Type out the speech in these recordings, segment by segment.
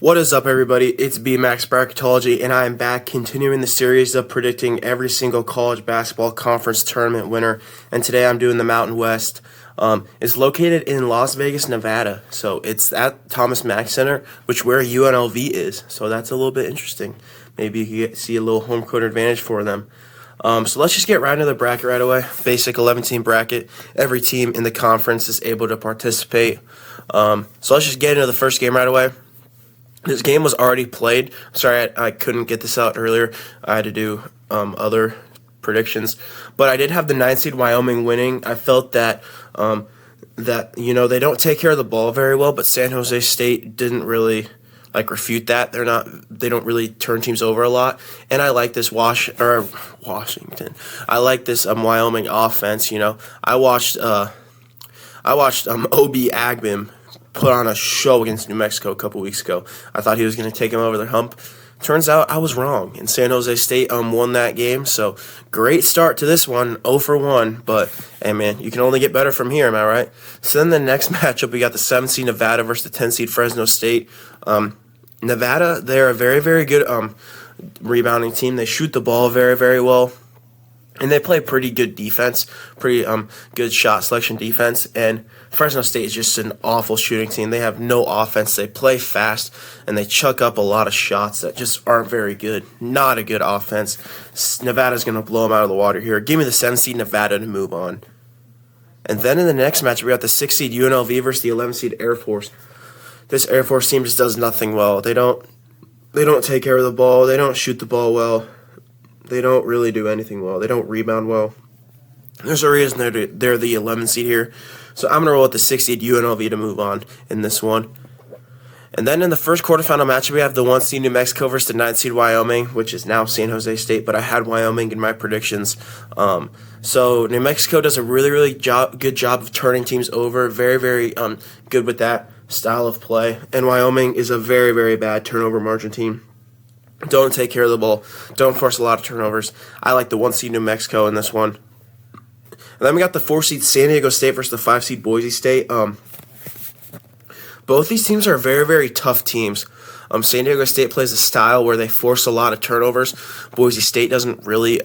What is up, everybody? It's BMax Bracketology, and I am back continuing the series of predicting every single college basketball conference tournament winner. And today I'm doing the Mountain West. It's located in Las Vegas, Nevada. So it's at Thomas Mack Center, which where UNLV is. So that's a little bit interesting. Maybe you can see a little home court advantage for them. So let's just get right into the bracket right away. Basic 11-team bracket. Every team in the conference is able to participate. So let's just get into the first game right away. This game was already played. Sorry, I couldn't get this out earlier. I had to do other predictions. But I did have the 9 seed Wyoming winning. I felt that they don't take care of the ball very well, but San Jose State didn't really refute that. They don't really turn teams over a lot. And I like this Washington. I like this Wyoming offense. I watched Obi Agbim put on a show against New Mexico a couple weeks ago. I thought he was going to take him over the hump. Turns out I was wrong, and San Jose State won that game. So great start to this one, 0 for 1. But hey, man, you can only get better from here, am I right? So then the next matchup, we got the 7 seed Nevada versus the 10 seed Fresno State. Nevada, they're a very, very good rebounding team. They shoot the ball very, very well. And they play pretty good defense, pretty good shot selection defense. And Fresno State is just an awful shooting team. They have no offense. They play fast, and they chuck up a lot of shots that just aren't very good. Not a good offense. Nevada's going to blow them out of the water here. Give me the 7 seed Nevada to move on. And then in the next match, we got the 6 seed UNLV versus the 11 seed Air Force. This Air Force team just does nothing well. They don't take care of the ball. They don't shoot the ball well. They don't really do anything well. They don't rebound well. There's a reason they're the 11 seed here. So I'm going to roll with the 6 seed UNLV to move on in this one. And then in the first quarterfinal match, we have the 1 seed New Mexico versus the 9 seed Wyoming, which is now San Jose State, but I had Wyoming in my predictions. So New Mexico does a really, really good job of turning teams over. Very, very good with that style of play. And Wyoming is a very, very bad turnover margin team. Don't take care of the ball. Don't force a lot of turnovers. I like the 1 seed New Mexico in this one. And then we got the 4 seed San Diego State versus the 5 seed Boise State. Both these teams are very, very tough teams. San Diego State plays a style where they force a lot of turnovers. Boise State doesn't really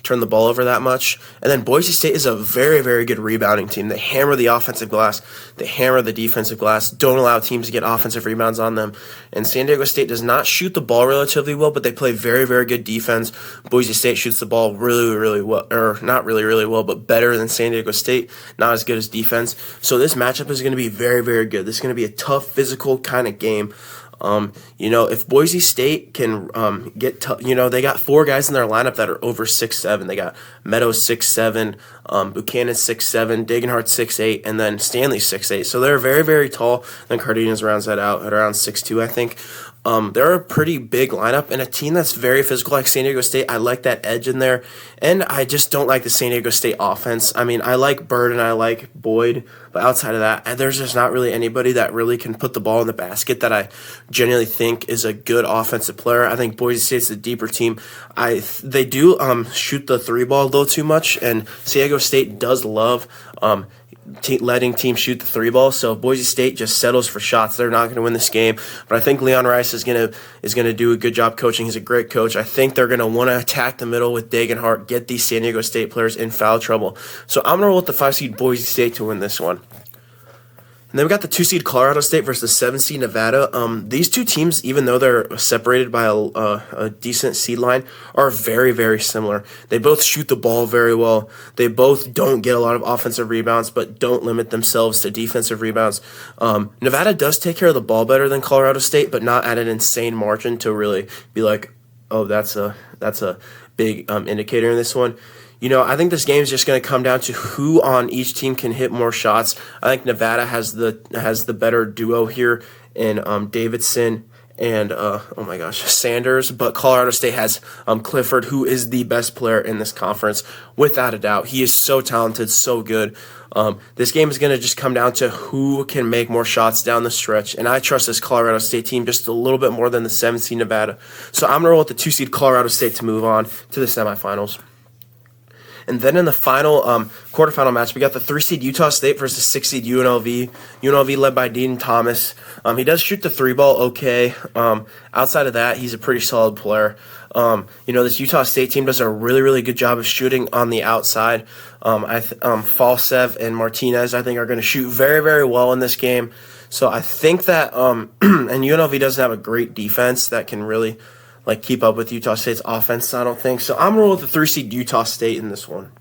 turn the ball over that much. And then Boise State is a very, very good rebounding team. They hammer the offensive glass. They hammer the defensive glass. Don't allow teams to get offensive rebounds on them. And San Diego State does not shoot the ball relatively well, but they play very, very good defense. Boise State shoots the ball really, really well, or not really, really well, but better than San Diego State. Not as good as defense. So this matchup is going to be very, very good. This is going to be a tough, physical kind of game. If Boise State can get they got 4 guys in their lineup that are over 6'7". They got Meadows 6'7", Buchanan 6'7", Degenhart 6'8", and then Stanley 6'8". So they're very, very tall. Then Cardenas rounds that out at around 6'2", I think. They're a pretty big lineup, and a team that's very physical like San Diego State. I like that edge in there, and I just don't like the San Diego State offense. I mean, I like Bird and I like Boyd, but outside of that, there's just not really anybody that really can put the ball in the basket that I genuinely think is a good offensive player. I think Boise State's a deeper team. They do shoot the 3 ball a little too much, and San Diego State does love letting teams shoot the 3 ball. So Boise State just settles for shots. They're not going to win this game, but I think Leon Rice is going to do a good job coaching. He's a great coach. I think they're going to want to attack the middle with Degenhart, get these San Diego State players in foul trouble. So I'm going to roll with the 5 seed Boise State to win this one. And then we got the 2 seed Colorado State versus the 7 seed Nevada. These two teams, even though they're separated by a decent seed line, are very, very similar. They both shoot the ball very well. They both don't get a lot of offensive rebounds, but don't limit themselves to defensive rebounds. Nevada does take care of the ball better than Colorado State, but not at an insane margin to really be like, oh, that's a big indicator in this one. I think this game is just going to come down to who on each team can hit more shots. I think Nevada has the better duo here in Davidson and Sanders, but Colorado State has Clifford, who is the best player in this conference without a doubt. He is so talented, so good. This game is going to just come down to who can make more shots down the stretch, and I trust this Colorado State team just a little bit more than the 7 seed Nevada. So I'm going to roll with the 2 seed Colorado State to move on to the semifinals. And then in the final quarterfinal match, we got the 3-seed Utah State versus 6-seed UNLV. UNLV led by Dean Thomas. He does shoot the three ball okay. Outside of that, he's a pretty solid player. This Utah State team does a really, really good job of shooting on the outside. Falsev and Martinez, I think, are going to shoot very, very well in this game. So I think that, and UNLV doesn't have a great defense that can really keep up with Utah State's offense, I don't think. So I'm rolling with the 3-seed Utah State in this one.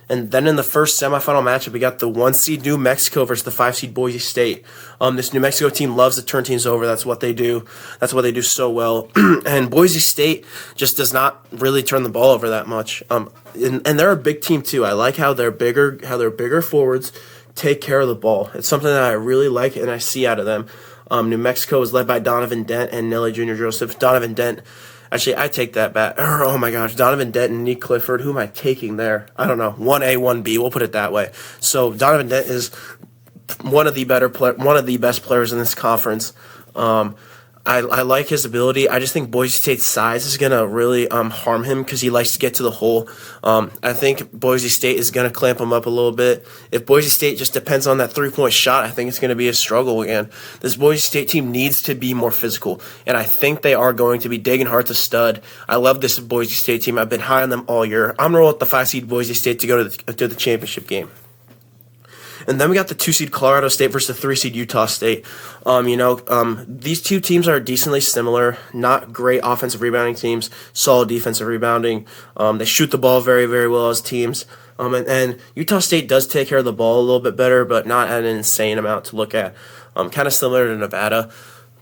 And then in the first semifinal matchup, we got the 1-seed New Mexico versus the 5-seed Boise State. This New Mexico team loves to turn teams over. That's what they do. That's what they do so well. And Boise State just does not really turn the ball over that much. And they're a big team too. I like how their bigger forwards take care of the ball. It's something that I really like and I see out of them. New Mexico is led by Donovan Dent and Nelly Jr. Joseph. Donovan Dent, actually, I take that back. Oh my gosh, Donovan Dent and Nick Clifford. Who am I taking there? I don't know. 1A, 1B. We'll put it that way. So Donovan Dent is one of the best players in this conference. I like his ability. I just think Boise State's size is going to really harm him because he likes to get to the hole. I think Boise State is going to clamp him up a little bit. If Boise State just depends on that three-point shot, I think it's going to be a struggle again. This Boise State team needs to be more physical, and I think they are going to be. Dagenhart's a stud. I love this Boise State team. I've been high on them all year. I'm rolling with the 5-seed Boise State to go to the championship game. And then we got the 2-seed Colorado State versus the 3-seed Utah State. These two teams are decently similar. Not great offensive rebounding teams, solid defensive rebounding. They shoot the ball very, very well as teams. And Utah State does take care of the ball a little bit better, but not at an insane amount to look at. Kind of similar to Nevada.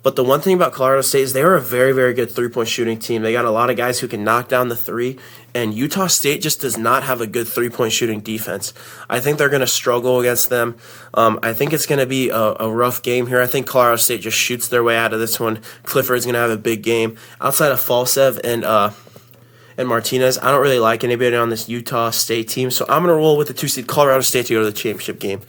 But the one thing about Colorado State is they are a very, very good three-point shooting team. They got a lot of guys who can knock down the three, and Utah State just does not have a good three-point shooting defense. I think they're going to struggle against them. I think it's going to be a rough game here. I think Colorado State just shoots their way out of this one. Clifford's going to have a big game. Outside of Falsev and Martinez, I don't really like anybody on this Utah State team, so I'm going to roll with the 2-seed Colorado State to go to the championship game.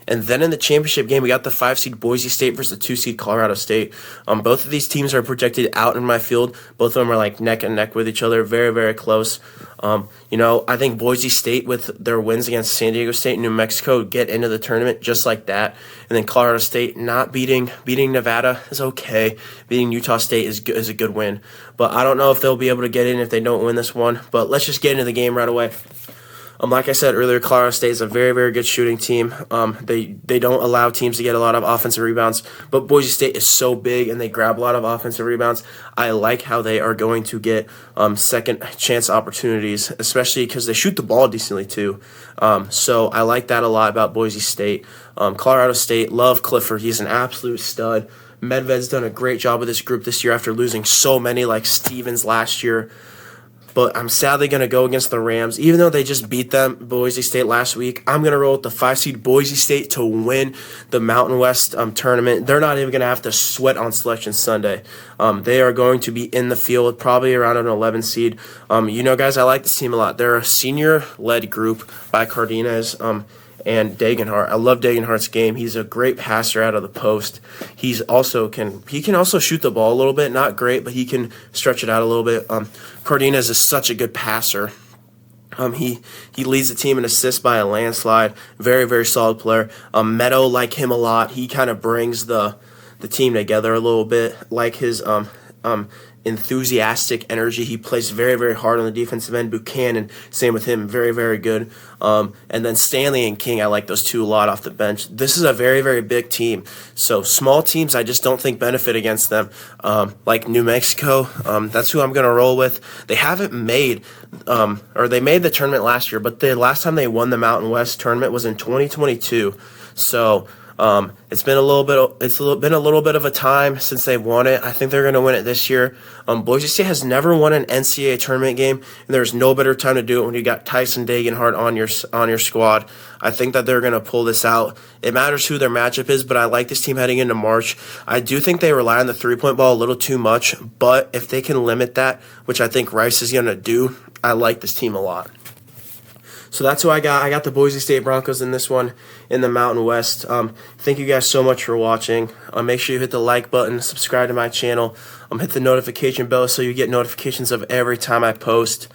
And then in the championship game, we got the 5-seed Boise State versus the 2-seed Colorado State. Both of these teams are projected out in my field. Both of them are neck and neck with each other, very, very close. I think Boise State, with their wins against San Diego State and New Mexico, get into the tournament just like that. And then Colorado State not beating Nevada is okay. Beating Utah State is a good win. But I don't know if they'll be able to get in if they don't win this one. But let's just get into the game right away. Like I said earlier, Colorado State is a very, very good shooting team. They don't allow teams to get a lot of offensive rebounds, but Boise State is so big and they grab a lot of offensive rebounds. I like how they are going to get second chance opportunities, especially because they shoot the ball decently too. So I like that a lot about Boise State. Colorado State, love Clifford. He's an absolute stud. Medved's done a great job with this group this year after losing so many like Stevens last year. But I'm sadly going to go against the Rams. Even though they just beat them, Boise State, last week, I'm going to roll with the 5-seed Boise State to win the Mountain West tournament. They're not even going to have to sweat on Selection Sunday. They are going to be in the field, probably around an 11 seed. Guys, I like this team a lot. They're a senior-led group by Cardenas and Dagenhart. I love Dagenhart's game. He's a great passer out of the post. He can also shoot the ball a little bit. Not great, but he can stretch it out a little bit. Cardenas is such a good passer. He leads the team in assists by a landslide. Very, very solid player. Meadow, like him a lot. He kind of brings the team together a little bit. Like his enthusiastic energy. He plays very, very hard on the defensive end. Buchanan, same with him, very, very good. And then Stanley and King, I like those two a lot off the bench. This is a very, very big team. So small teams, I just don't think benefit against them. Like New Mexico, that's who I'm going to roll with. They haven't made, they made the tournament last year, but the last time they won the Mountain West tournament was in 2022. So it's been a little bit of a time since they've won it. I think they're going to win it this year. Boise State has never won an NCAA tournament game, and there's no better time to do it when you got Tyson Dagenhart on your squad. I think that they're going to pull this out. It matters who their matchup is, but I like this team heading into March. I do think they rely on the three-point ball a little too much, but if they can limit that, which I think Rice is going to do, I like this team a lot. So that's who I got. I got the Boise State Broncos in this one in the Mountain West. Thank you guys so much for watching. Make sure you hit the like button, subscribe to my channel, hit the notification bell so you get notifications of every time I post.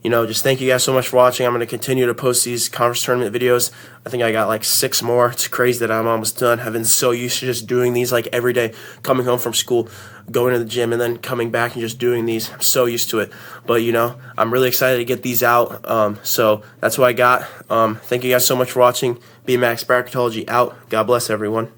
just thank you guys so much for watching. I'm going to continue to post these conference tournament videos. I think I got like 6 more. It's crazy that I'm almost done. I've been so used to just doing these like every day, coming home from school, going to the gym, and then coming back and just doing these. I'm so used to it. But, I'm really excited to get these out. So that's what I got. Thank you guys so much for watching. BMAX Bracketology out. God bless everyone.